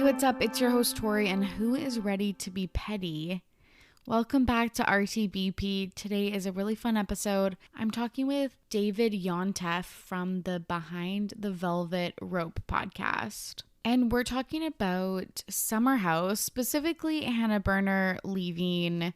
Hey, what's up? It's your host, Torry, and who is ready to be petty? Welcome back to RTBP. Today is a really fun episode. I'm talking with David Yontef from the Behind the Velvet Rope podcast. And we're talking about Summer House, specifically Hannah Berner leaving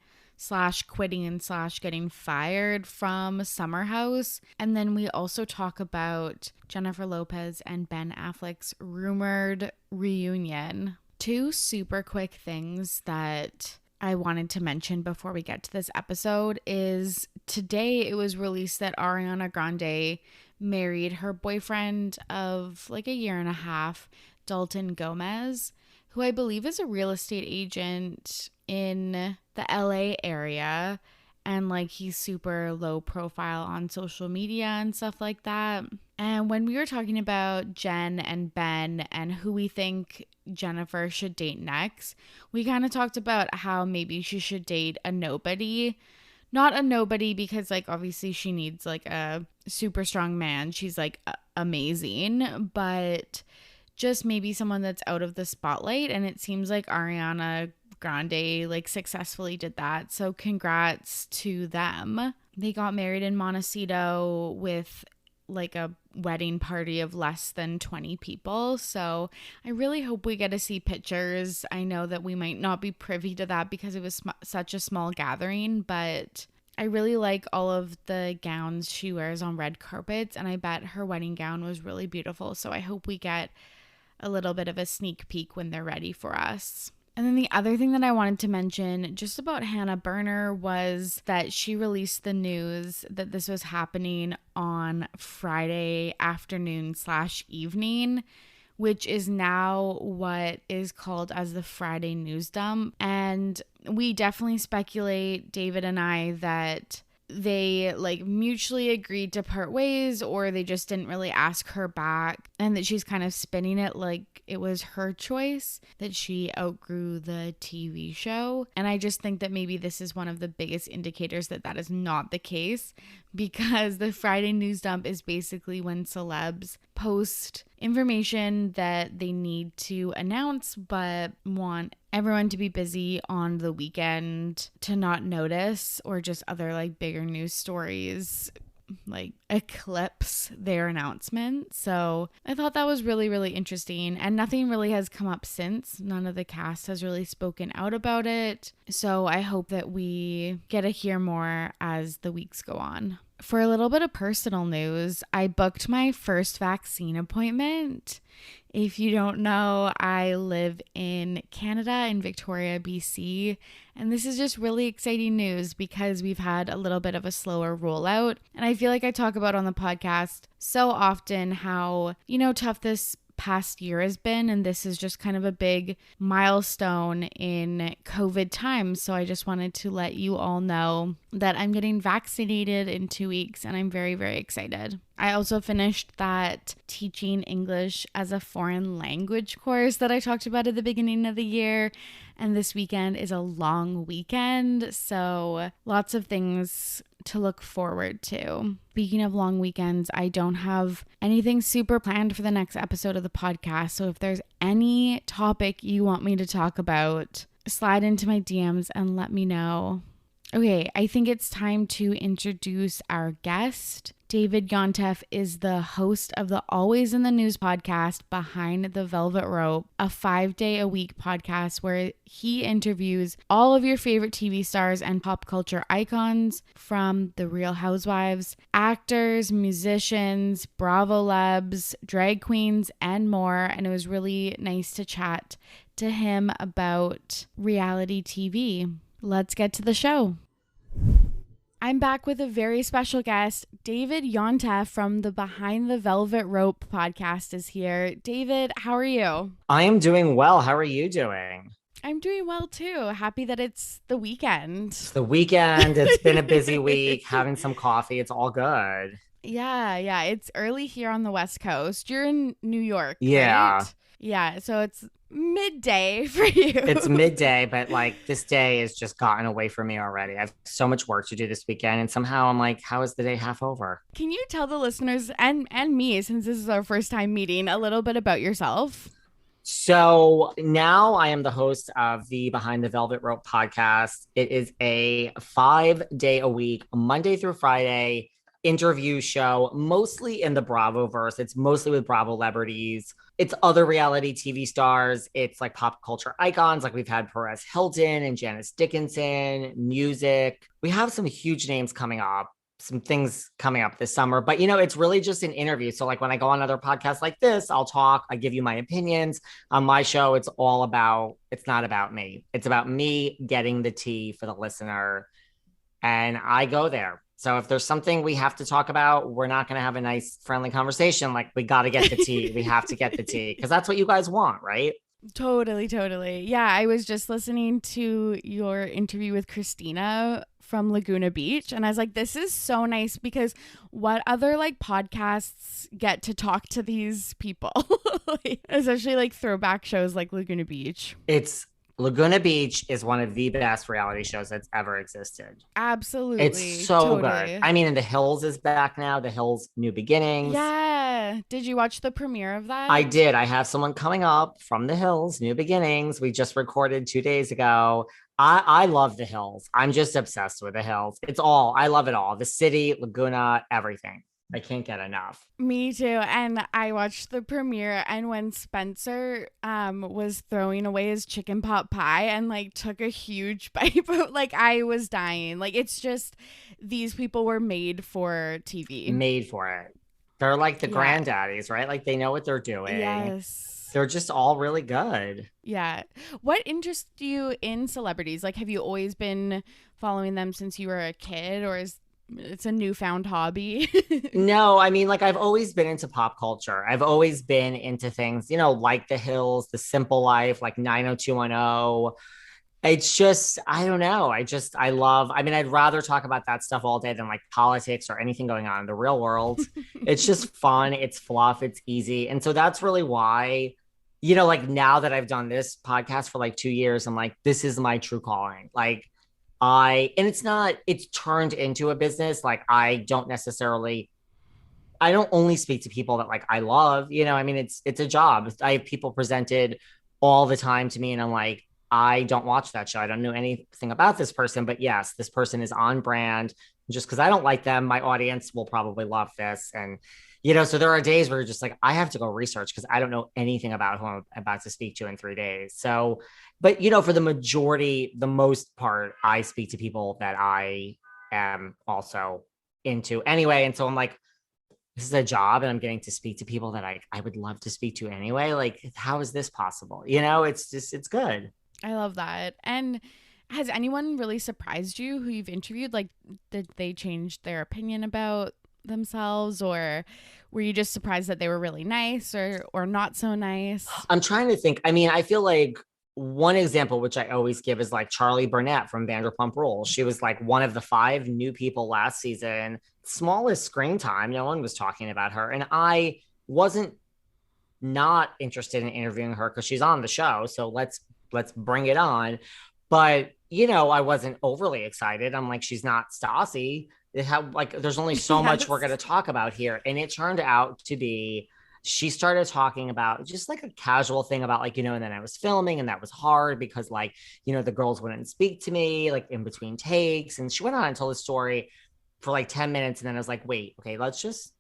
/ quitting / getting fired from Summer House. And then we also talk about Jennifer Lopez and Ben Affleck's rumored reunion. Two super quick things that I wanted to mention before we get to this episode is today it was released that Ariana Grande married her boyfriend of like a year and a half, Dalton Gomez, who I believe is a real estate agent in the LA area, and like he's super low profile on social media and stuff like that. And when we were talking about Jen and Ben and who we think Jennifer should date next, we kind of talked about how maybe she should date a nobody. Not a nobody because like obviously she needs like a super strong man. She's like amazing, but just maybe someone that's out of the spotlight. And it seems like Ariana Grande like successfully did that. So congrats to them. They got married in Montecito with like a wedding party of less than 20 people. So I really hope we get to see pictures. I know that we might not be privy to that because it was such a small gathering, but I really like all of the gowns she wears on red carpets, and I bet her wedding gown was really beautiful. So I hope we get a little bit of a sneak peek when they're ready for us. And then the other thing that I wanted to mention just about Hannah Berner was that she released the news that this was happening on Friday afternoon / evening, which is now what is called as the Friday news dump. And we definitely speculate, David and I, that they like mutually agreed to part ways, or they just didn't really ask her back, and that she's kind of spinning it like it was her choice, that she outgrew the TV show. And I just think that maybe this is one of the biggest indicators that that is not the case, because the Friday news dump is basically when celebs post information that they need to announce but want everyone to be busy on the weekend to not notice, or just other like bigger news stories like eclipse their announcement. So I thought that was really, really interesting, and nothing really has come up since. None of the cast has really spoken out about it. So I hope that we get to hear more as the weeks go on. For a little bit of personal news, I booked my first vaccine appointment. If you don't know, I live in Canada, in Victoria, BC, and this is just really exciting news because we've had a little bit of a slower rollout. And I feel like I talk about on the podcast so often how, tough this past year has been, and this is just kind of a big milestone in COVID times. So I just wanted to let you all know that I'm getting vaccinated in 2 weeks, and I'm very, very excited. I also finished that teaching English as a foreign language course that I talked about at the beginning of the year, and this weekend is a long weekend, so lots of things to look forward to. Speaking of long weekends, I don't have anything super planned for the next episode of the podcast, so if there's any topic you want me to talk about, slide into my DMs and let me know. Okay, I think it's time to introduce our guest. David Yontef is the host of the Always in the News podcast, Behind the Velvet Rope, a 5-day-a-week podcast where he interviews all of your favorite TV stars and pop culture icons, from The Real Housewives, actors, musicians, Bravo Lebs, drag queens, and more. And it was really nice to chat to him about reality TV. Let's get to the show. I'm back with a very special guest. David Yontef from the Behind the Velvet Rope podcast is here. David, how are you? I am doing well. How are you doing? I'm doing well too. Happy that it's the weekend. It's the weekend. It's been a busy week. Having some coffee. It's all good. Yeah. It's early here on the West Coast. You're in New York, Yeah. right? Yeah, so it's midday for you. It's midday, but like this day has just gotten away from me already. I have so much work to do this weekend, and somehow I'm like, how is the day half over? Can you tell the listeners and me, since this is our first time meeting, a little bit about yourself? So now I am the host of the Behind the Velvet Rope podcast. It is a 5 day a week, Monday through Friday interview show, mostly in the Bravo verse. It's mostly with Bravo celebrities. It's other reality TV stars. It's like pop culture icons. Like we've had Perez Hilton and Janice Dickinson, music. We have some huge names coming up, some things coming up this summer. But it's really just an interview. So like when I go on other podcasts like this, I'll talk, I give you my opinions. On my show, it's not about me. It's about me getting the tea for the listener. And I go there. So if there's something we have to talk about, we're not going to have a nice, friendly conversation. Like we got to get the tea. We have to get the tea because that's what you guys want, right? Totally, totally. Yeah, I was just listening to your interview with Christina from Laguna Beach, and I was like, this is so nice because what other like podcasts get to talk to these people? Like, especially like throwback shows like Laguna Beach. It's Laguna Beach is one of the best reality shows that's ever existed. It's Absolutely. so good. Totally. I mean, and The Hills is back now. The Hills New Beginnings. Yeah. Did you watch the premiere of I that? did. I have someone coming up from The Hills, New Beginnings. We just recorded 2 days ago. I love The Hills. I'm just obsessed with The Hills. I love it all. The city, Laguna, everything. I can't get enough. Me too. And I watched the premiere, and when Spencer was throwing away his chicken pot pie and like took a huge bite, but like I was dying. Like it's just these people were made for TV. Made for it. They're like the Yeah. granddaddies, right? Like they know what they're doing. Yes. They're just all really good. Yeah. What interests you in celebrities? Like have you always been following them since you were a kid, or is it's a newfound hobby? No, I mean, like I've always been into pop culture. I've always been into things, like The Hills, The Simple Life, like 90210. It's just, I don't know. I mean, I'd rather talk about that stuff all day than like politics or anything going on in the real world. It's just fun. It's fluff. It's easy. And so that's really why, like now that I've done this podcast for like 2 years, I'm like, this is my true calling. Like, it's turned into a business. Like, I don't only speak to people that like I love, I mean, it's a job. I have people presented all the time to me, and I'm like, I don't watch that show. I don't know anything about this person, but yes, this person is on brand. Just because I don't like them, my audience will probably love this. And, so there are days where you're just like, I have to go research because I don't know anything about who I'm about to speak to in 3 days. So, but, for the most part, I speak to people that I am also into anyway. And so I'm like, this is a job and I'm getting to speak to people that I would love to speak to anyway. Like, how is this possible? It's good. I love that. And has anyone really surprised you who you've interviewed? Like, did they change their opinion about themselves, or were you just surprised that they were really nice or not so nice? I'm trying to think. I mean, I feel like one example, which I always give, is like Charlie Burnett from Vanderpump Rules. She was like one of the 5 new people last season, smallest screen time. No one was talking about her. And I wasn't not interested in interviewing her because she's on the show. So let's bring it on. But I wasn't overly excited. I'm like, she's not Stassi. There's only so much we're Yes. going to talk about here. And it turned out to be, she started talking about just like a casual thing about like, and then I was filming and that was hard because like, the girls wouldn't speak to me like in between takes. And she went on and told the story for like 10 minutes. And then I was like, wait, okay, let's just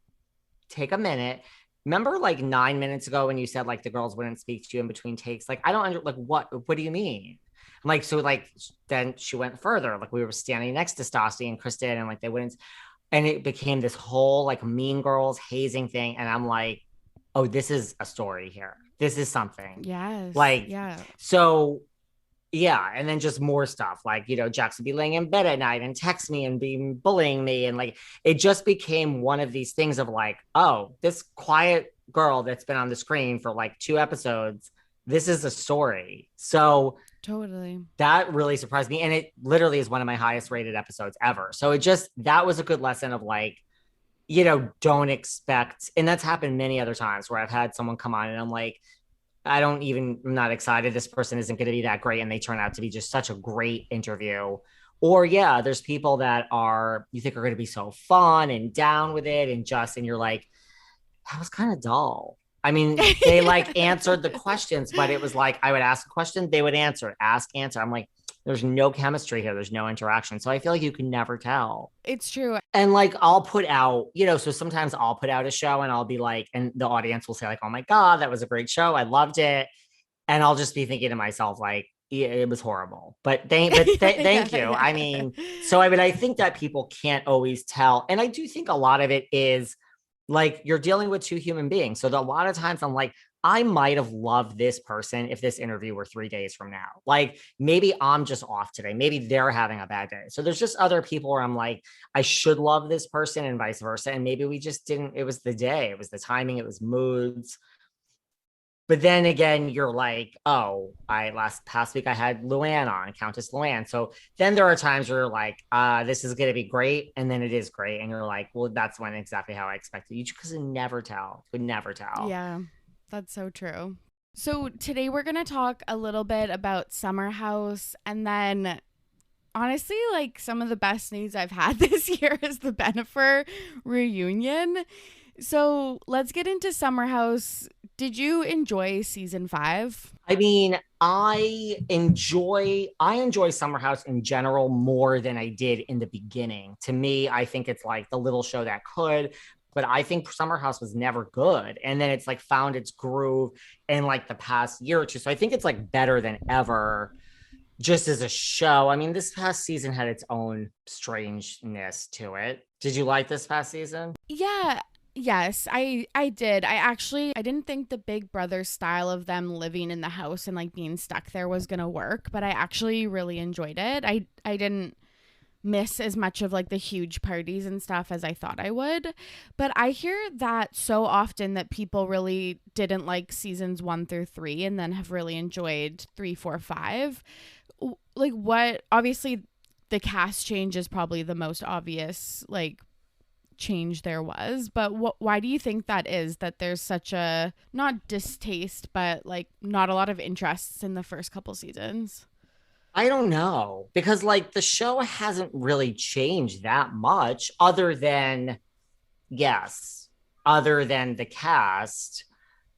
take a minute. Remember like 9 minutes ago when you said like the girls wouldn't speak to you in between takes? Like, I don't like what do you mean? I'm like, so like, then she went further. Like we were standing next to Stassi and Kristen and like they wouldn't, and it became this whole like Mean Girls hazing thing. And I'm like, oh, this is a story here. This is something. Yes. Like, Yeah. so yeah. And then just more stuff like, Jax would be laying in bed at night and text me and be bullying me. And like, it just became one of these things of like, oh, this quiet girl that's been on the screen for like 2 episodes, this is a story. So Totally. that really surprised me. And it literally is one of my highest rated episodes ever. So that was a good lesson of like, don't expect, and that's happened many other times where I've had someone come on and I'm like, I'm not excited. This person isn't going to be that great. And they turn out to be just such a great interview. Or yeah, there's people that you think are going to be so fun and down with it and you're like, that was kind of dull. I mean, they like answered the questions, but it was like I would ask a question, they would answer, ask, answer. I'm like, there's no chemistry here. There's no interaction. So I feel like you can never tell. It's true. And like I'll put out, so sometimes I'll put out a show and I'll be like, and the audience will say, like, oh my God, that was a great show. I loved it. And I'll just be thinking to myself, like, yeah, it was horrible. But thank you. I mean, I think that people can't always tell. And I do think a lot of it is like you're dealing with two human beings. So a lot of times I'm like, I might have loved this person if this interview were 3 days from now. Like maybe I'm just off today. Maybe they're having a bad day. So there's just other people where I'm like, I should love this person and vice versa. And maybe we just didn't. It was the day, it was the timing, it was moods. But then again, you're like, oh, past week I had Luann on, Countess Luann. So then there are times where you're like, this is gonna be great, and then it is great, and you're like, well, that's when exactly how I expected. You just could never tell. Could never tell. Yeah, that's so true. So today we're gonna talk a little bit about Summer House, and then honestly, like some of the best news I've had this year is the Bennifer reunion. So let's get into Summer House. Did you enjoy season 5? I mean, I enjoy Summer House in general more than I did in the beginning. To me, I think it's like the little show that could, but I think Summer House was never good. And then it's like found its groove in like the past year or two. So I think it's like better than ever just as a show. I mean, this past season had its own strangeness to it. Did you like this past season? Yeah. Yes, I did. I didn't think the Big Brother style of them living in the house and like being stuck there was going to work, but I actually really enjoyed it. I didn't miss as much of like the huge parties and stuff as I thought I would. But I hear that so often that people really didn't like seasons 1 through 3 and then have really enjoyed 3, 4, 5. Like what, obviously the cast change is probably the most obvious like change there was, but why do you think that is, that there's such a not distaste but like not a lot of interests in the first couple seasons? I don't know because like the show hasn't really changed that much yes, other than the cast.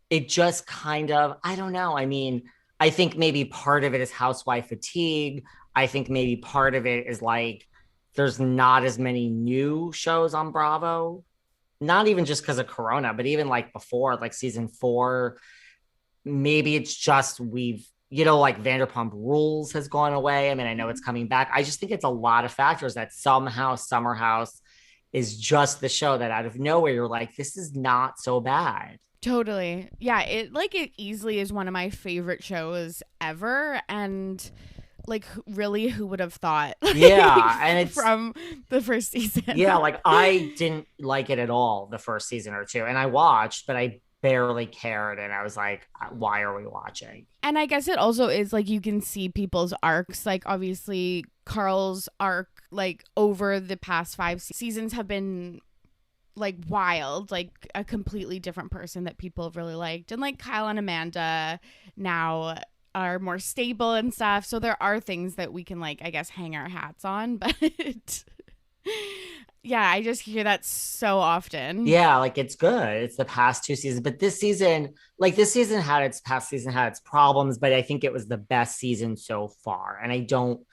It just kind of, I don't know. I mean, I think maybe part of it is housewife fatigue. I think maybe part of it is like there's not as many new shows on Bravo. Not even just because of Corona, but even like before, like season 4, maybe it's just like Vanderpump Rules has gone away. I mean, I know it's coming back. I just think it's a lot of factors that somehow Summer House is just the show that out of nowhere you're like, this is not so bad. Totally. Yeah, it easily is one of my favorite shows ever, and like really who would have thought? Yeah, and it's from the first season. Yeah, like I didn't like it at all the first season or two, and I watched, but I barely cared, and I was like, why are we watching? And I guess it also is like you can see people's arcs, like obviously Carl's arc like over the past 5 seasons have been like wild, like a completely different person that people have really liked, and like Kyle and Amanda now are more stable and stuff. So there are things that we can like, I guess, hang our hats on. But yeah, I just hear that so often. Yeah, like it's good. It's the past 2 seasons. But this season had its problems, but I think it was the best season so far. And I don't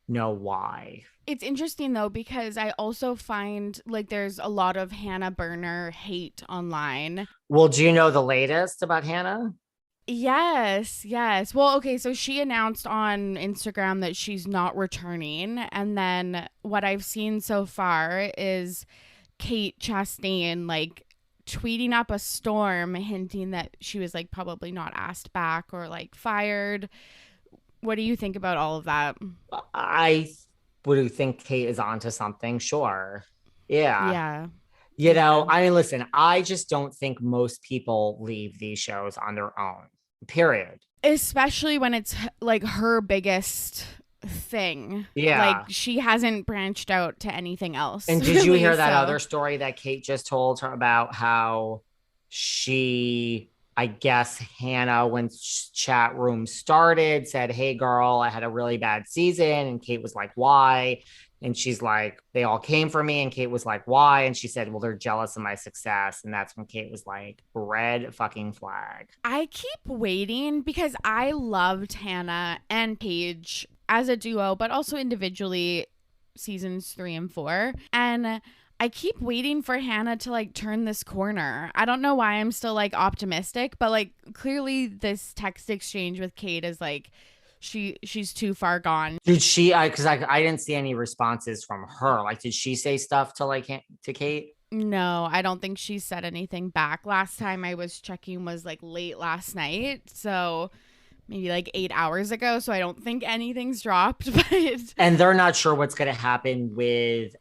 know why. It's interesting though, because I also find like there's a lot of Hannah Berner hate online. Well, do you know the latest about Hannah? Yes. Well, okay, so she announced on Instagram that she's not returning. And then what I've seen so far is Kate Chastain like tweeting up a storm hinting that she was like probably not asked back or like fired. What do you think about all of that? I would think Kate is onto something. Sure. Yeah. Yeah. I mean, listen, I just don't think most people leave these shows on their own, period. Especially when it's like her biggest thing. Yeah. Like she hasn't branched out to anything else. And did you hear that other story that Kate just told her about how I guess Hannah, when chat room started, said, hey, girl, I had a really bad season. And Kate was like, why? And she's like, they all came for me. And Kate was like, why? And she said, well, they're jealous of my success. And that's when Kate was like, red fucking flag. I keep waiting because I loved Hannah and Paige as a duo, but also individually seasons 3 and 4. And I keep waiting for Hannah to like turn this corner. I don't know why I'm still like optimistic, but like clearly this text exchange with Kate is like she's too far gone. Did she? Because I didn't see any responses from her. Like, did she say stuff to like to Kate? No, I don't think she said anything back. Last time I was checking was like late last night. So maybe like 8 hours ago. So I don't think anything's dropped. But And they're not sure what's going to happen with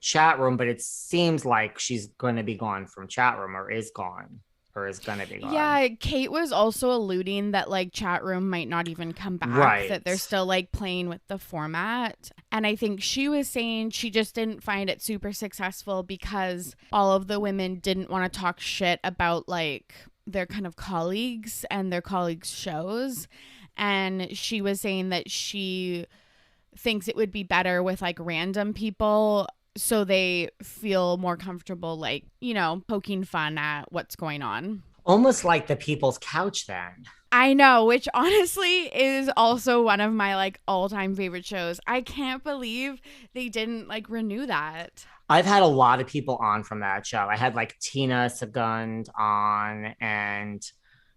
chat room, but it seems like she's going to be gone from chat room or is gone. Or is gonna be gone. Yeah, Kate was also alluding that like chat room might not even come back, right. That they're still like playing with the format. And I think she was saying she just didn't find it super successful because all of the women didn't want to talk shit about like their kind of colleagues and their colleagues' shows. And she was saying that she thinks it would be better with like random people so they feel more comfortable, like, you know, poking fun at what's going on. Almost like the People's Couch then. I know, which honestly is also one of my like all-time favorite shows. I can't believe they didn't like renew that. I've had a lot of people on from that show. I had like Tina Segund on, and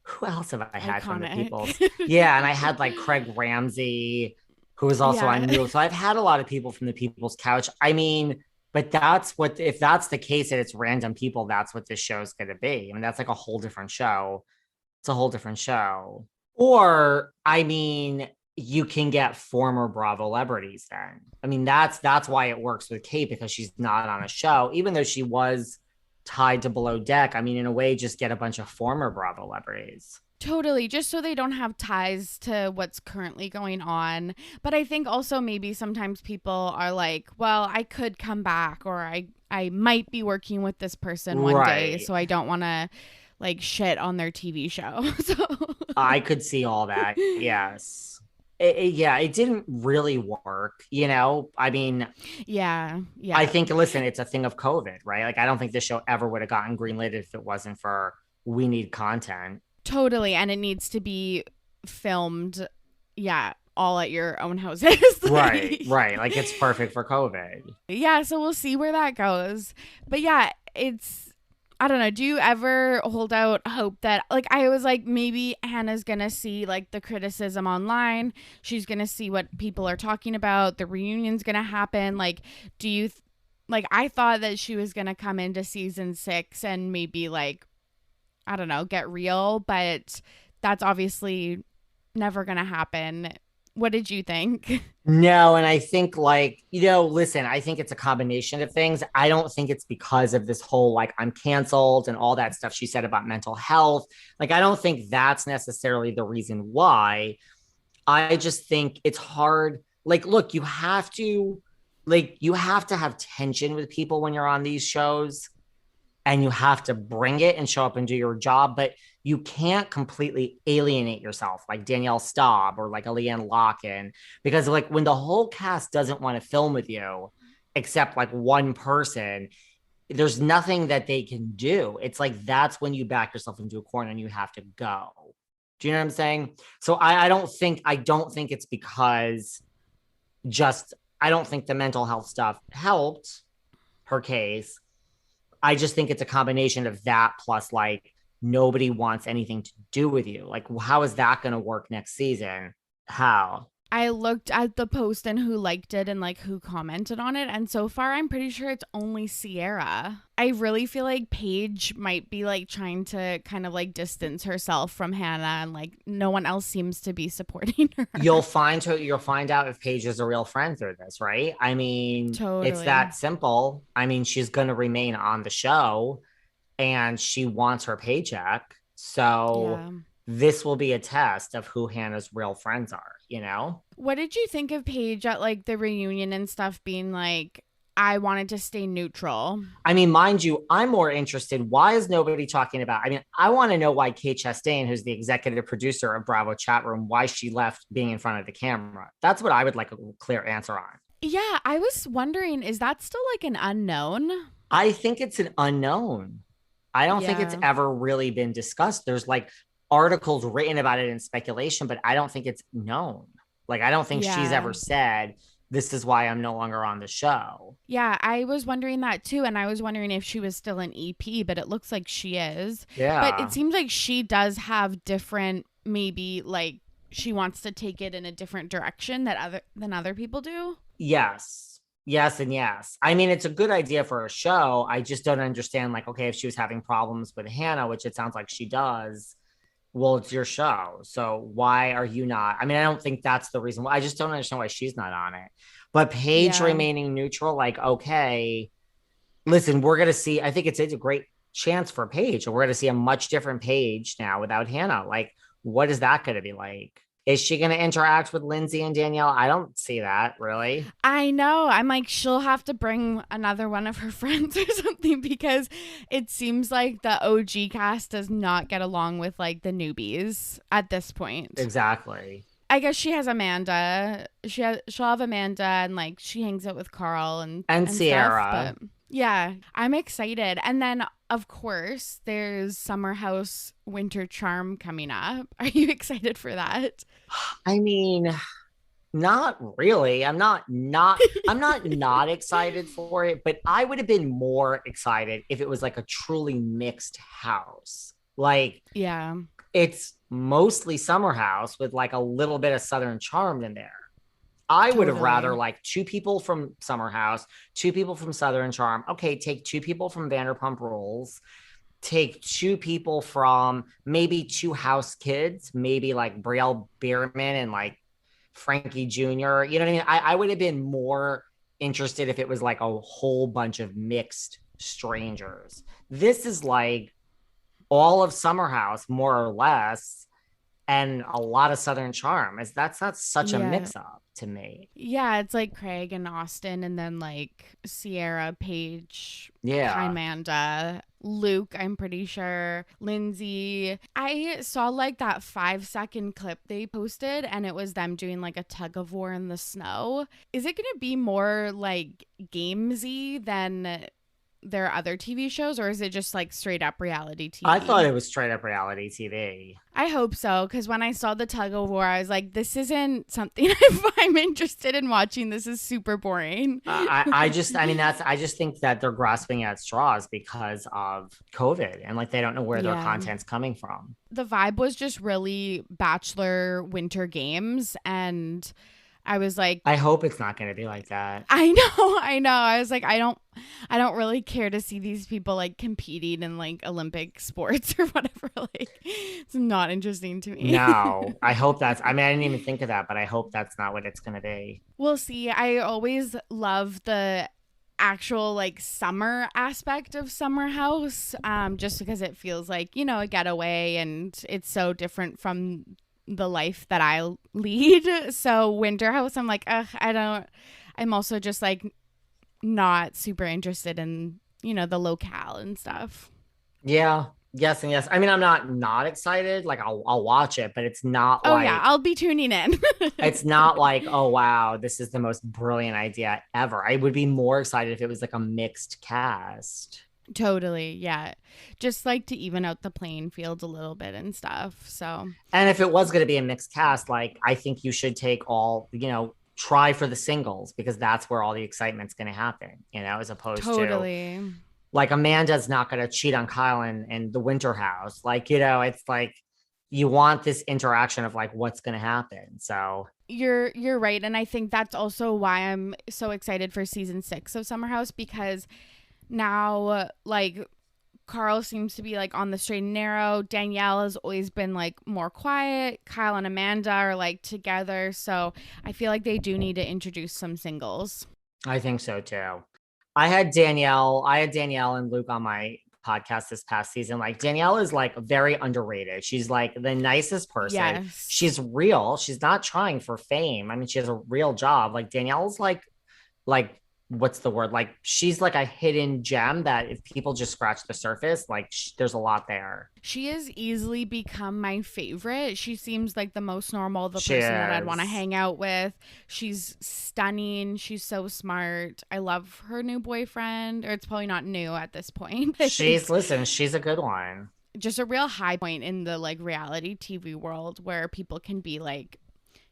who else have I had from the People's? Yeah, and I had like Craig Ramsey, who was also on Mule. So I've had a lot of people from the People's Couch. I mean, but that's what, if that's the case and it's random people, that's what this show's going to be. I mean, that's like a whole different show. It's a whole different show. Or, I mean, you can get former Bravo celebrities then. I mean, that's why it works with Kate, because she's not on a show, even though she was tied to Below Deck. I mean, in a way, just get a bunch of former Bravo celebrities. Totally, just so they don't have ties to what's currently going on. But I think also maybe sometimes people are like, well, I could come back, or I might be working with this person one day, so I don't want to like shit on their TV show. So I could see all that. Yes. It didn't really work, you know? I mean, yeah. I think, listen, it's a thing of COVID, right? Like, I don't think this show ever would have gotten greenlit if it wasn't for we need content. Totally. And it needs to be filmed, all at your own houses. Right. Like, it's perfect for COVID. Yeah, so we'll see where that goes. But yeah, I don't know. Do you ever hold out hope that, like, I was like, maybe Hannah's going to see, like, the criticism online. She's going to see what people are talking about. The reunion's going to happen. Like, do you, like, I thought that she was going to come into season 6 and maybe, like, I don't know, get real. But that's obviously never going to happen. What did you think? No, and I think, like, you know, listen, I think it's a combination of things. I don't think it's because of this whole, like, I'm canceled and all that stuff she said about mental health. Like, I don't think that's necessarily the reason why. I just think it's hard. Like, look, you have to have tension with people when you're on these shows, and you have to bring it and show up and do your job, but you can't completely alienate yourself like Danielle Staub or like Leanne Locken, because like when the whole cast doesn't want to film with you except like one person, there's nothing that they can do. It's like, that's when you back yourself into a corner and you have to go. Do you know what I'm saying? So I don't think it's because I don't think the mental health stuff helped her case. I just think it's a combination of that plus like nobody wants anything to do with you. Like, how is that going to work next season? How? I looked at the post and who liked it and like who commented on it. And so far, I'm pretty sure it's only Sierra. I really feel like Paige might be like trying to kind of like distance herself from Hannah, and like no one else seems to be supporting her. You'll find out if Paige is a real friend through this, right? I mean, totally. It's that simple. I mean, she's going to remain on the show and she wants her paycheck. So this will be a test of who Hannah's real friends are, you know? What did you think of Paige at like the reunion and stuff being like, I wanted to stay neutral? I mean, mind you, I'm more interested. Why is nobody talking about? I mean, I want to know why Kate Chastain, who's the executive producer of Bravo Chat Room, why she left being in front of the camera. That's what I would like a clear answer on. Yeah, I was wondering, is that still like an unknown? I think it's an unknown. I don't think it's Yeah. ever really been discussed. There's like articles written about it in speculation, but I don't think it's known. Like, I don't think she's Yeah. ever said, this is why I'm no longer on the show. Yeah, I was wondering that too. And I was wondering if she was still an EP, but it looks like she is. But it Yeah. seems like she does have different, maybe like she wants to take it in a different direction that other people do. Yes. Yes. And yes. I mean, it's a good idea for a show. I just don't understand, like, okay, if she was having problems with Hannah, which it sounds like she does, well, it's your show. So why are you not? I mean, I don't think that's the reason. I just don't understand why she's not on it. But Paige Yeah. remaining neutral, like, okay, listen, we're going to see. I think it's a great chance for Paige. And we're going to see a much different Paige now without Hannah. Like, what is that going to be like? Is she going to interact with Lindsay and Danielle? I don't see that really. I know. I'm like, she'll have to bring another one of her friends or something because it seems like the OG cast does not get along with like the newbies at this point. Exactly. I guess she has Amanda. She'll have Amanda and like she hangs out with Carl And and stuff. Sierra. But yeah, I'm excited. And then of course there's Summer House Winter Charm coming up. Are you excited for that? I mean, not really. I'm not excited for it, but I would have been more excited if it was like a truly mixed house. Like, Yeah, it's mostly Summer House with like a little bit of Southern Charm in there. I would have rather totally. like two people from Summer House, two people from Southern Charm. Okay, take two people from Vanderpump Rules, take two people from maybe two house kids, maybe like Brielle Bierman and like Frankie Jr. You know what I mean? I would have been more interested if it was like a whole bunch of mixed strangers. This is like all of Summer House, more or less, and a lot of Southern Charm. Is that's not such a Yeah. mix up to me. Yeah, it's like Craig and Austin, and then like Sierra, Paige, Yeah. Amanda, Luke, I'm pretty sure, Lindsay. I saw like that 5-second clip they posted, and it was them doing like a tug of war in the snow. Is it going to be more like gamesy than their other TV shows, or is it just like straight up reality I thought TV? it was straight up reality TV. I hope so, because when I saw the tug of war, I was like, this isn't something I'm interested in watching. This is super boring. I mean, I just think that they're grasping at straws because of COVID and like they don't know where their Yeah. content's coming from. The vibe was just really Bachelor Winter Games. And I was like, I hope it's not going to be like that. I know, I know. I was like, I don't really care to see these people like competing in like Olympic sports or whatever. Like, it's not interesting to me. No, I hope I mean, I didn't even think of that, but I hope that's not what it's going to be. We'll see. I always love the actual like summer aspect of Summer House, just because it feels like, a getaway and it's so different from the life that I lead. So Winter House, I'm like, ugh, I'm also just like not super interested in, the locale and stuff. Yeah. Yes and yes. I mean, I'm not excited. Like I'll watch it, but it's not Oh yeah, like I'll be tuning in. it's not like, oh wow, this is the most brilliant idea ever. I would be more excited if it was like a mixed cast. Totally, yeah. Just like to even out the playing field a little bit and stuff. So And if it was going to be a mixed cast, like I think you should take all, try for the singles because that's where all the excitement's going to happen, as opposed to totally. like Amanda's not going to cheat on Kyle in the Winter House. Like, it's like you want this interaction of like what's going to happen. So, You're right, and I think that's also why I'm so excited for season 6 of Summer House, because now like Carl seems to be like on the straight and narrow. Danielle has always been like more quiet. Kyle and Amanda are like together, so I feel like they do need to introduce some singles. I think so too. I had Danielle and Luke on my podcast this past season. Like Danielle is like very underrated. She's like the nicest person. Yes. She's real. She's not trying for fame. I mean, she has a real job. Like Danielle's like what's the word? Like she's like a hidden gem that if people just scratch the surface, like there's a lot there. She has easily become my favorite. She seems like the most normal, the She person that I'd want to is. hang out with. She's stunning. She's so smart. I love her new boyfriend, or it's probably not new at this point. But Listen, she's a good one. just a real high point in the like reality TV world where people can be like,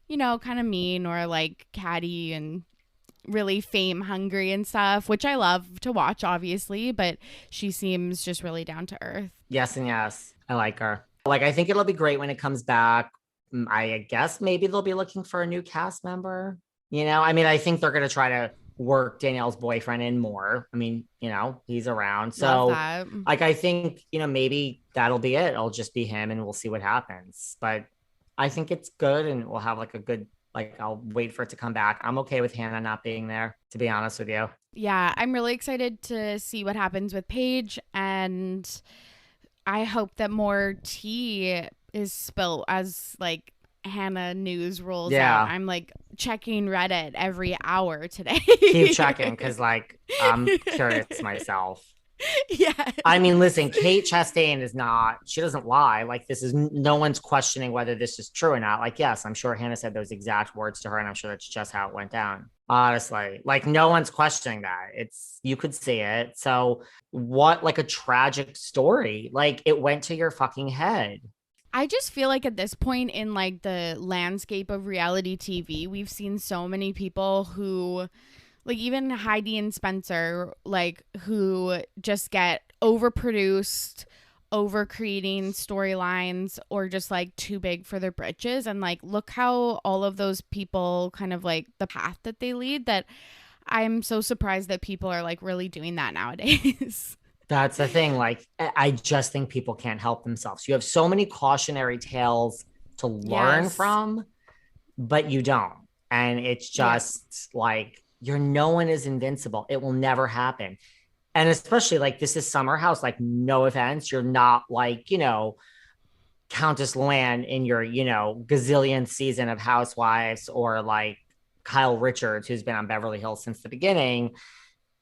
kind of mean or like catty and really fame hungry and stuff, which I love to watch, obviously, but she seems just really down to earth. Yes, and yes. I like her. Like, I think it'll be great when it comes back. I guess maybe they'll be looking for a new cast member. I mean, I think they're going to try to work Danielle's boyfriend in more. I mean, he's around. Love So, that. like, I think, maybe that'll be it. It'll just be him and we'll see what happens. But I think it's good and we'll have like a good, like, I'll wait for it to come back. I'm okay with Hannah not being there, to be honest with you. Yeah, I'm really excited to see what happens with Paige, and I hope that more tea is spilt as like Hannah news rolls out. Yeah. I'm like checking Reddit every hour today. Keep checking because, like, I'm curious myself. Yes. I mean, listen, Kate Chastain she doesn't lie. Like, no one's questioning whether this is true or not. Like, yes, I'm sure Hannah said those exact words to her, and I'm sure that's just how it went down. Honestly, like, no one's questioning that. You could see it. So, what, like, a tragic story. Like, it went to your fucking head. I just feel like at this point in like the landscape of reality TV, we've seen so many people who, like even Heidi and Spencer, like who just get overproduced, over creating storylines or just like too big for their britches. And like, look how all of those people kind of like the path that they lead, that I'm so surprised that people are like really doing that nowadays. That's the thing. Like, I just think people can't help themselves. You have so many cautionary tales to learn Yes. from, but you don't. And it's Yep. just like, no one is invincible. It will never happen. And especially like this is Summer House, like no offense. You're not like, Countess Luann in your, gazillion season of Housewives or like Kyle Richards, who's been on Beverly Hills since the beginning.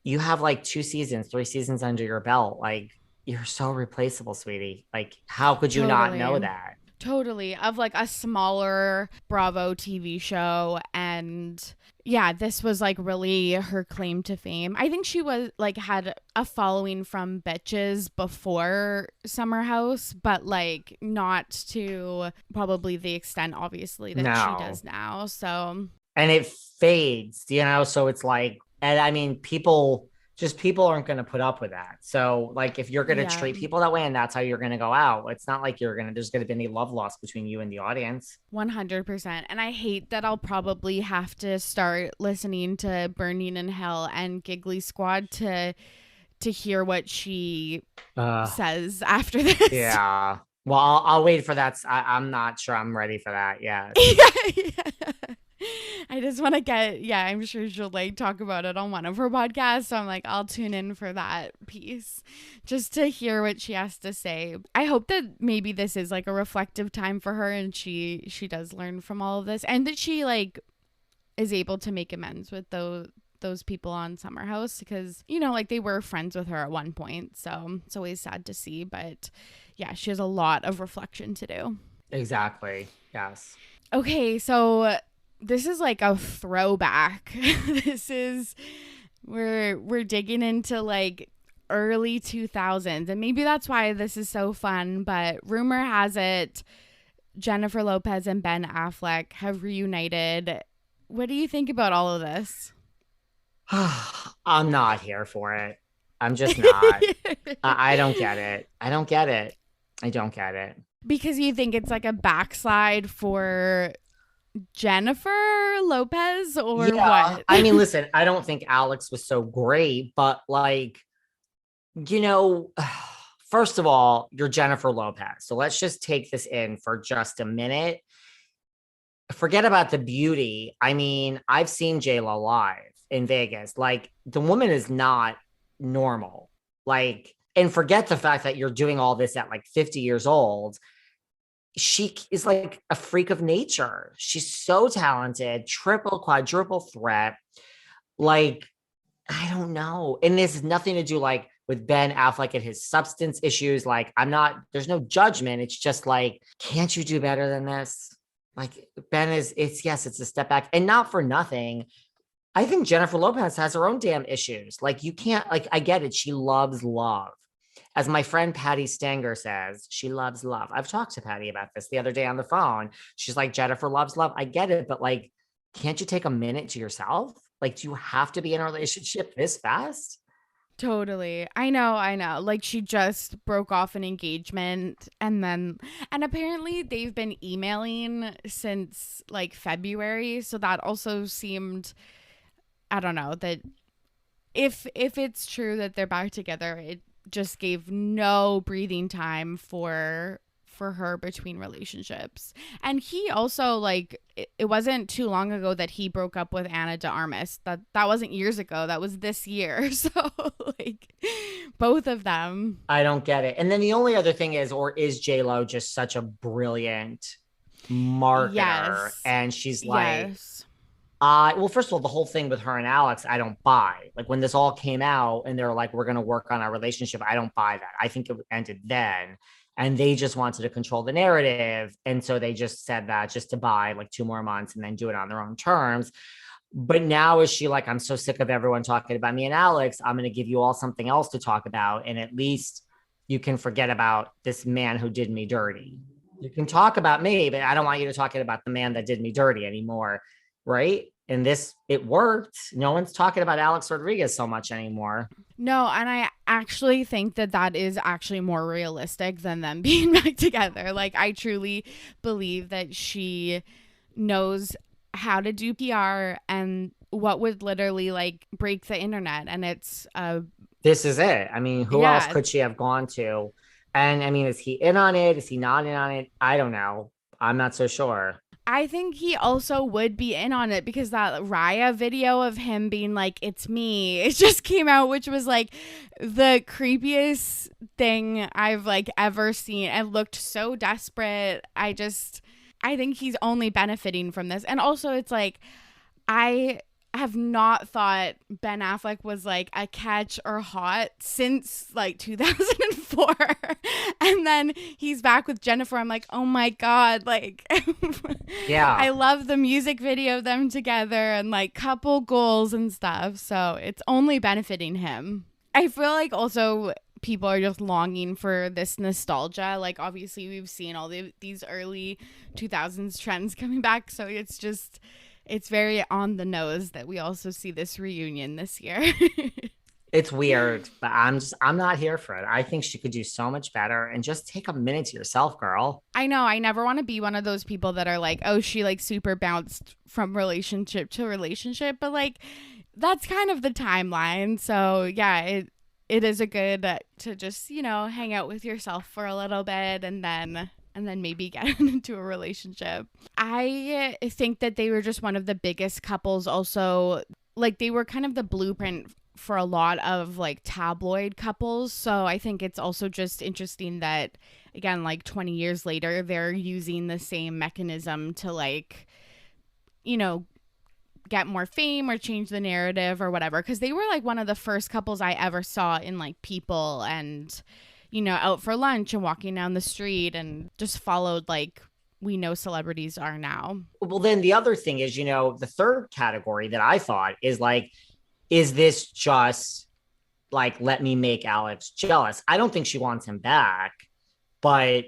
You have like 2 seasons, 3 seasons under your belt. Like you're so replaceable, sweetie. Like how could you not know Totally. that? Totally. Of like a smaller Bravo TV show. And yeah, this was like really her claim to fame. I think she was like had a following from bitches before Summer House, but like not to probably the extent, obviously, that she No. does now. So And it fades, so it's like, and I mean, people aren't going to put up with that. So like, if you're going to yeah, treat people that way and that's how you're going to go out, it's not like there's going to be any love lost between you and the audience. 100%. And I hate that I'll probably have to start listening to Burning in Hell and Giggly Squad to hear what she Uh, says after this. yeah. Well, I'll wait for that. I'm not sure I'm ready for that. Yes. Yeah. I just want to I'm sure she'll like talk about it on one of her podcasts. So I'm like, I'll tune in for that piece just to hear what she has to say. I hope that maybe this is like a reflective time for her and she does learn from all of this and that she like is able to make amends with those people on Summer House because, like they were friends with her at one point. So it's always sad to see. But yeah, she has a lot of reflection to do. Exactly. Yes. Okay, so this is like a throwback. We're digging into like early 2000s and maybe that's why this is so fun, but rumor has it Jennifer Lopez and Ben Affleck have reunited. What do you think about all of this? I'm not here for it. I'm just not. I don't get it. I don't get it. I don't get it. Because you think it's like a backslide for Jennifer Lopez or Yeah. what? I mean, listen, I don't think Alex was so great, but like, you know, first of all, you're Jennifer Lopez. So let's just take this in for just a minute. Forget about the beauty. I mean, I've seen J-Lo live in Vegas. Like, the woman is not normal. Like, and forget the fact that you're doing all this at like 50 years old. She is like a freak of nature. She's so talented, triple, quadruple threat. Like, I don't know. And this has nothing to do like with Ben Affleck and his substance issues. Like, there's no judgment. It's just like, can't you do better than this? Like, yes, it's a step back. And not for nothing. I think Jennifer Lopez has her own damn issues. Like, you can't, like, I get it. She loves love. As my friend Patty Stanger says, she loves love. I've talked to Patty about this the other day on the phone. She's like, Jennifer loves love. I get it, but like, can't you take a minute to yourself? Like, do you have to be in a relationship this fast? Totally. I know, I know. Like she just broke off an engagement and apparently they've been emailing since like February, so that also seemed, I don't know, that if it's true that they're back together, it just gave no breathing time for her between relationships. And he also like it wasn't too long ago that he broke up with Anna de Armas. That wasn't years ago. That was this year. So like both of them. I don't get it. And then the only other thing is, or is J-Lo just such a brilliant marketer? Yes. And she's like, Yes. well, first of all, the whole thing with her and Alex, I don't buy. Like when this all came out and they're like, we're going to work on our relationship, I don't buy that. I think it ended then. And they just wanted to control the narrative. And so they just said that just to buy like 2 more months and then do it on their own terms. But now is she like, I'm so sick of everyone talking about me and Alex. I'm going to give you all something else to talk about. And at least you can forget about this man who did me dirty. You can talk about me, but I don't want you to talk about the man that did me dirty anymore. Right. And it worked. No one's talking about Alex Rodriguez so much anymore. No, and I actually think that is actually more realistic than them being back together. Like I truly believe that she knows how to do PR and what would literally like break the internet. And it's this is it. I mean, who else could she have gone to? And I mean, is he in on it? Is he not in on it? I don't know. I'm not so sure. I think he also would be in on it because that Raya video of him being like, it's me, it just came out, which was like the creepiest thing I've like ever seen. It looked so desperate. I think he's only benefiting from this. And also it's like, I have not thought Ben Affleck was like a catch or hot since like 2004. And then he's back with Jennifer. I'm like, oh my God. Like, yeah, I love the music video of them together and like couple goals and stuff. So it's only benefiting him. I feel like also people are just longing for this nostalgia. Like obviously we've seen all these early 2000s trends coming back. So it's very on the nose that we also see this reunion this year. It's weird, but I'm not here for it. I think she could do so much better and just take a minute to yourself, girl. I know. I never want to be one of those people that are like, oh, she like super bounced from relationship to relationship. But like, that's kind of the timeline. So yeah, it is a good to just, hang out with yourself for a little bit and then maybe get into a relationship. I think that they were just one of the biggest couples also. Like they were kind of the blueprint for a lot of like tabloid couples. So I think it's also just interesting that, again, like 20 years later, they're using the same mechanism to like, get more fame or change the narrative or whatever. Because they were like one of the first couples I ever saw in like People and out for lunch and walking down the street and just followed like we know celebrities are now. Well, then the other thing is, the third category that I thought is like, is this just like, let me make Alex jealous? I don't think she wants him back, but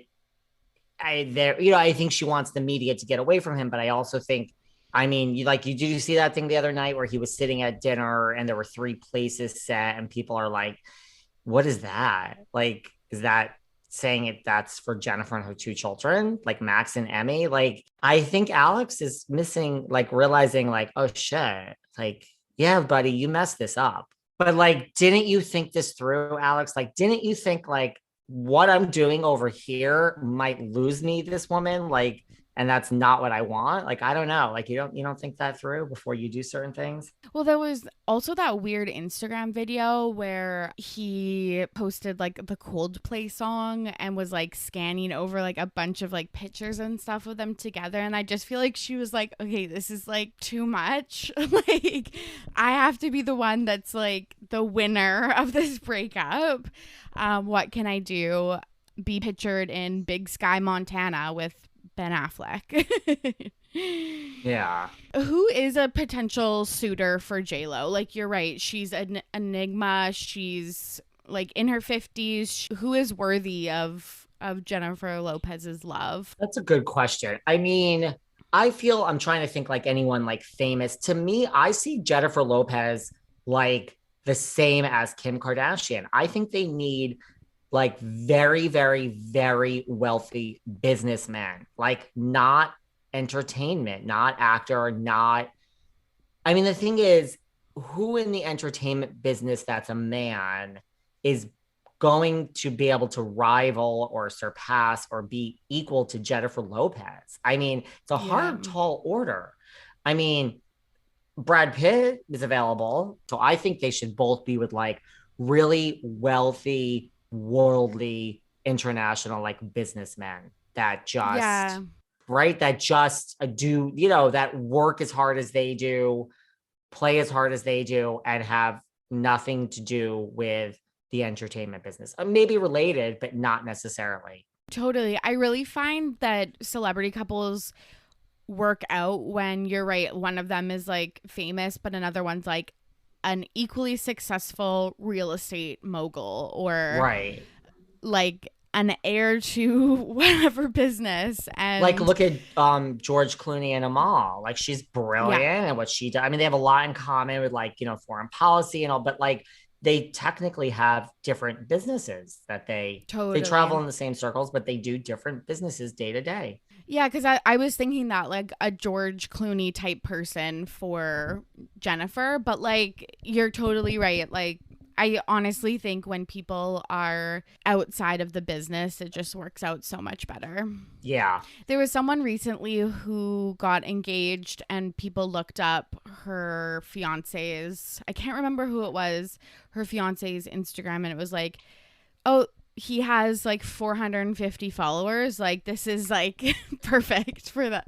I think she wants the media to get away from him. But I also think, I mean, did you see that thing the other night where he was sitting at dinner and there were 3 places set and people are like, what is that? Like, is that saying that's for Jennifer and her 2 children, like Max and Emmy? Like, I think Alex is missing, like realizing like, oh shit, like, yeah, buddy, you messed this up. But like, didn't you think this through, Alex? Like, didn't you think like what I'm doing over here might lose me this woman? Like, and that's not what I want. Like, I don't know. Like, you don't think that through before you do certain things. Well, there was also that weird Instagram video where he posted like the Coldplay song and was like scanning over like a bunch of like pictures and stuff of them together. And I just feel like she was like, okay, this is like too much. Like, I have to be the one that's like the winner of this breakup. What can I do? Be pictured in Big Sky, Montana with Ben Affleck. Yeah. Who is a potential suitor for J-Lo? Like, you're right. She's an enigma. She's like in her 50s. Who is worthy of Jennifer Lopez's love? That's a good question. I mean, I feel I'm trying to think like anyone like famous. To me, I see Jennifer Lopez like the same as Kim Kardashian. I think they need like very, very, very wealthy businessmen, like not entertainment, not actor, not. I mean, the thing is, who in the entertainment business that's a man is going to be able to rival or surpass or be equal to Jennifer Lopez? I mean, it's a Yeah. hard, tall order. I mean, Brad Pitt is available. So I think they should both be with like really wealthy, worldly, international, like businessmen that just, Yeah. right, that just do, that work as hard as they do, play as hard as they do, and have nothing to do with the entertainment business. Maybe related, but not necessarily. Totally. I really find that celebrity couples work out when you're right. One of them is like famous, but another one's like an equally successful real estate mogul or Right. like an heir to whatever business. And Like, look at George Clooney and Amal. Like, she's brilliant yeah, and what she does. I mean, they have a lot in common with like, foreign policy and all, but like they technically have different businesses that they totally. travel in the same circles, but they do different businesses day to day. Yeah, because I was thinking that like a George Clooney type person for Jennifer, but like you're totally right. Like I honestly think when people are outside of the business, it just works out so much better. Yeah. There was someone recently who got engaged and people looked up her fiance's, I can't remember who it was, her fiance's Instagram, and it was like, oh, he has like 450 followers. Like this is like perfect for that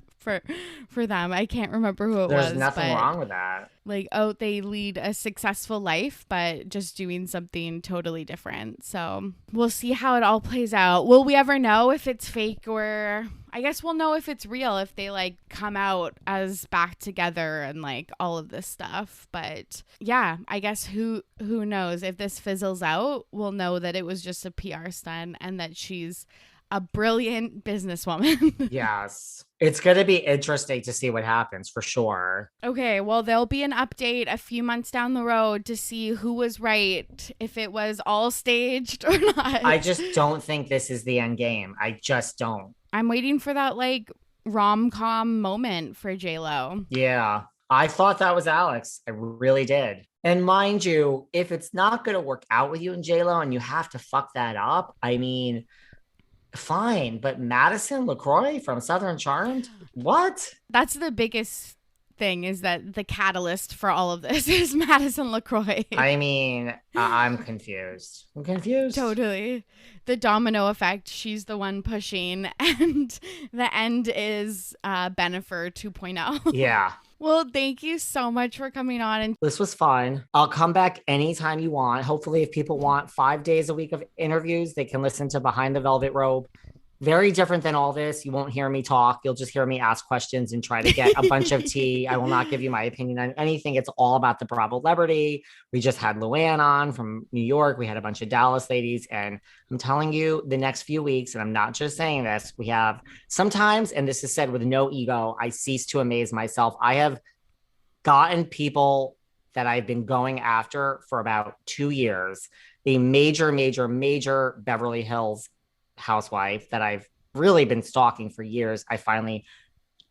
for them. I can't remember who it There's was, nothing but wrong with that. like, oh, they lead a successful life, but just doing something totally different. So we'll see how it all plays out. Will we ever know if it's fake, or I guess we'll know if it's real if they like come out as back together and like all of this stuff. But yeah, I guess who knows if this fizzles out, we'll know that it was just a PR stunt and that she's a brilliant businesswoman. Yes. It's going to be interesting to see what happens for sure. Okay, well, there'll be an update a few months down the road to see who was right, if it was all staged or not. I just don't think this is the end game. I just don't. I'm waiting for that like rom-com moment for J-Lo. Yeah. I thought that was Alex. I really did. And mind you, if it's not going to work out with you and JLo and you have to fuck that up, I mean, fine. But Madison LaCroix from Southern Charmed? What? That's the biggest thing, is that the catalyst for all of this is Madison LaCroix. I mean, I'm confused. I'm confused. Totally. The domino effect. She's the one pushing, and the end is Bennifer 2.0. Yeah. Well, thank you so much for coming on. And This was fun. I'll come back anytime you want. Hopefully, if people want 5 days a week of interviews, they can listen to Behind the Velvet Rope. Very different than all this. You won't hear me talk. You'll just hear me ask questions and try to get a bunch of tea. I will not give you my opinion on anything. It's all about the Bravo celebrity. We just had Luann on from New York. We had a bunch of Dallas ladies. And I'm telling you, the next few weeks, and I'm not just saying this, we have sometimes, and this is said with no ego, I cease to amaze myself. I have gotten people that I've been going after for about 2 years. A major, major, major Beverly Hills housewife that I've really been stalking for years, I finally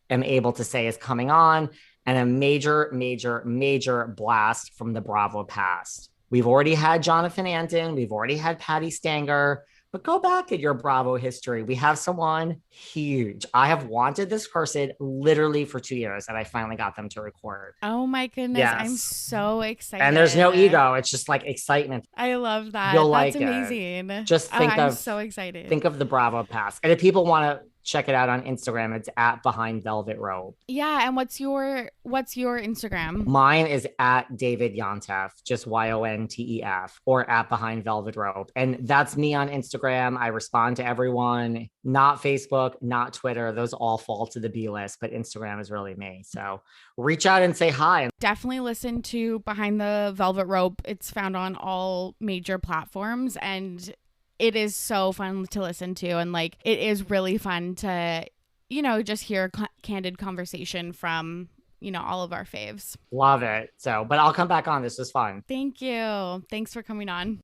am able to say is coming on, and a major, major, major blast from the Bravo past. We've already had Jonathan Anton. We've already had Patty Stanger. But go back at your Bravo history. We have someone huge. I have wanted this person literally for 2 years, and I finally got them to record. Oh my goodness. I'm Yes. so excited. And there's no ego. It's just like excitement. I love that. You'll That's like amazing. it. Just I'm so excited. think of the Bravo Pass. And if people want to check it out on Instagram, it's at Behind Velvet Rope. Yeah, and what's your Instagram? Mine is at David Yontef, just Yontef, or at Behind Velvet Rope. And that's me on Instagram. I respond to everyone, not Facebook, not Twitter. Those all fall to the B list, but Instagram is really me. So reach out and say hi. Definitely listen to Behind the Velvet Rope. It's found on all major platforms, and it is so fun to listen to. And like, it is really fun to, just hear candid conversation from, all of our faves. Love it. So, but I'll come back on. This was fun. Thank you. Thanks for coming on.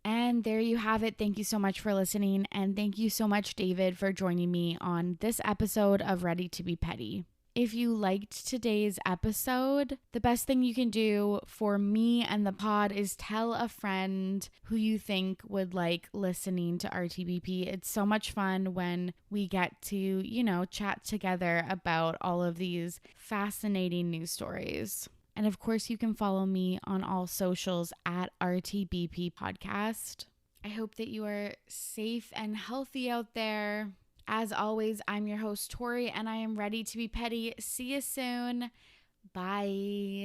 And there you have it. Thank you so much for listening. And thank you so much, David, for joining me on this episode of Ready to Be Petty. If you liked today's episode, the best thing you can do for me and the pod is tell a friend who you think would like listening to RTBP. It's so much fun when we get to, chat together about all of these fascinating news stories. And of course, you can follow me on all socials at RTBP Podcast. I hope that you are safe and healthy out there. As always, I'm your host, Torry, and I am ready to be petty. See you soon. Bye.